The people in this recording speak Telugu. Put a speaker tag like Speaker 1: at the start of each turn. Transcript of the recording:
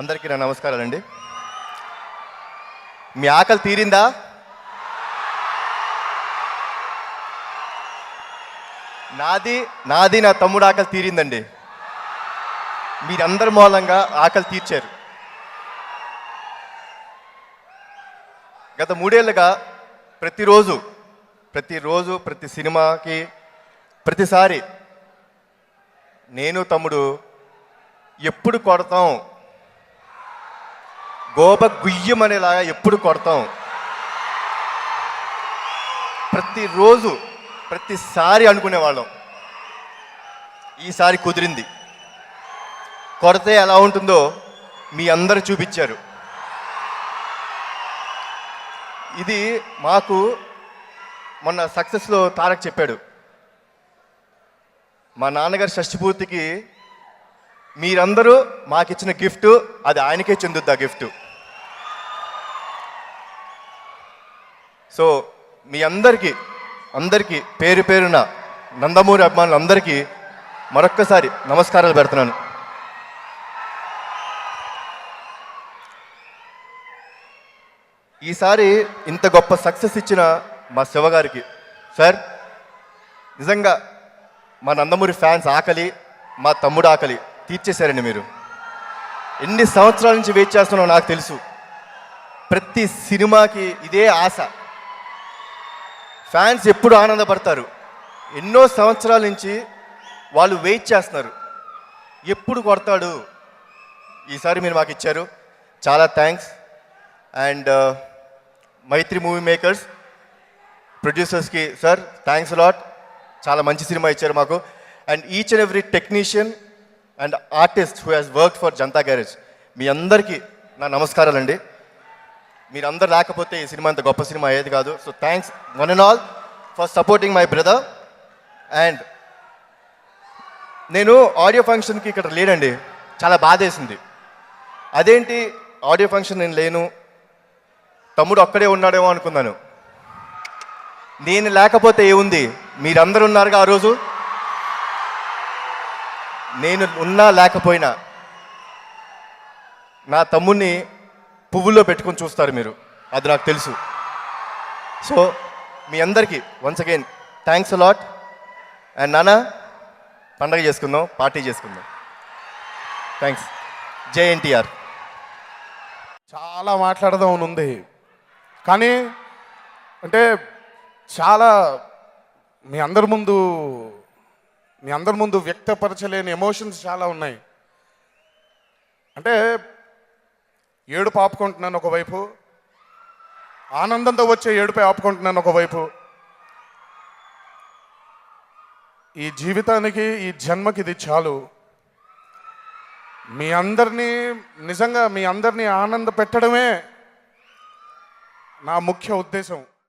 Speaker 1: అందరికీ నా నమస్కారాలండి. మీ ఆకలి తీరిందా? నాది నా తమ్ముడు ఆకలి తీరిందండి. మీరందరి మూలంగా ఆకలి తీర్చారు. గత 3 ఏళ్ళుగా ప్రతిరోజు ప్రతి సినిమాకి ప్రతిసారి నేను తమ్ముడు ఎప్పుడు కొడతాం, గోబ గుయ్యమనేలాగా ఎప్పుడు కొడతాం, ప్రతిసారి అనుకునేవాళ్ళం. ఈసారి కుదిరింది. కొడితే ఎలా ఉంటుందో మీ అందరూ చూపించారు. ఇది మాకు మొన్న సక్సెస్లో తారక్ చెప్పాడు, మా నాన్నగారి షష్ఠిపూర్తికి మీరందరూ మాకిచ్చిన గిఫ్ట్ అది ఆయనకే చెందుద్ది. ఆ గిఫ్ట్ సో మీ అందరికీ పేరు పేరున నందమూరి అభిమానులందరికీ మరొక్కసారి నమస్కారాలు పెడుతున్నాను. ఈసారి ఇంత గొప్ప సక్సెస్ ఇచ్చిన మా శివ గారికి, సార్ నిజంగా మా నందమూరి ఫ్యాన్స్ ఆకలి, మా తమ్ముడు ఆకలి తీర్చేశారండి. మీరు ఎన్ని సంవత్సరాల నుంచి వెయిట్ చేస్తున్నారో నాకు తెలుసు. ప్రతి సినిమాకి ఇదే ఆశ. ఫ్యాన్స్ ఎప్పుడు ఆనందపడతారు. ఎన్నో సంవత్సరాల నుంచి వాళ్ళు వెయిట్ చేస్తున్నారు, ఎప్పుడు కొడతాడు. ఈసారి మీరు మాకు ఇచ్చారు, చాలా thanks. And Mythri movie makers ప్రొడ్యూసర్స్కి సార్ థ్యాంక్స్ లాట్. చాలా మంచి సినిమా ఇచ్చారు మాకు. And each and every technician and artist who has work for Janatha Garage, మీ అందరికీ నా నమస్కారాలండి. మీరందరూ లేకపోతే ఈ సినిమా అంత గొప్ప సినిమా అయ్యేది కాదు. So thanks one and all for supporting my brother. And నేను ఆడియో ఫంక్షన్కి ఇక్కడ లేనండి, చాలా బాధేసింది. అదేంటి ఆడియో ఫంక్షన్ నేను లేను, తమ్ముడు ఒక్కడే ఉన్నాడేమో అనుకున్నాను. నేను లేకపోతే ఏముంది, మీరందరూ ఉన్నారుగా ఆ రోజు. నేను ఉన్నా లేకపోయినా నా తమ్ముడిని పువ్వుల్లో పెట్టుకొని చూస్తారు మీరు, అది నాకు తెలుసు. సో మీ అందరికీ once again thanks a lot. And నాన్న పండగ చేసుకుందాం, పార్టీ చేసుకుందాం. థ్యాంక్స్. జై ఎన్టీఆర్.
Speaker 2: చాలా మాట్లాడదాం ఉంది, కానీ అంటే చాలా మీ అందరి ముందు వ్యక్తపరచలేని ఎమోషన్స్ చాలా ఉన్నాయి. అంటే ఏడుపు ఆపుకుంటున్నాను ఒకవైపు, ఆనందంతో వచ్చే ఏడుపై ఆపుకుంటున్నాను ఒకవైపు. ఈ జీవితానికి, ఈ జన్మకి ఇది చాలు. నిజంగా మీ అందరినీ ఆనంద పెట్టడమే నా ముఖ్య ఉద్దేశం.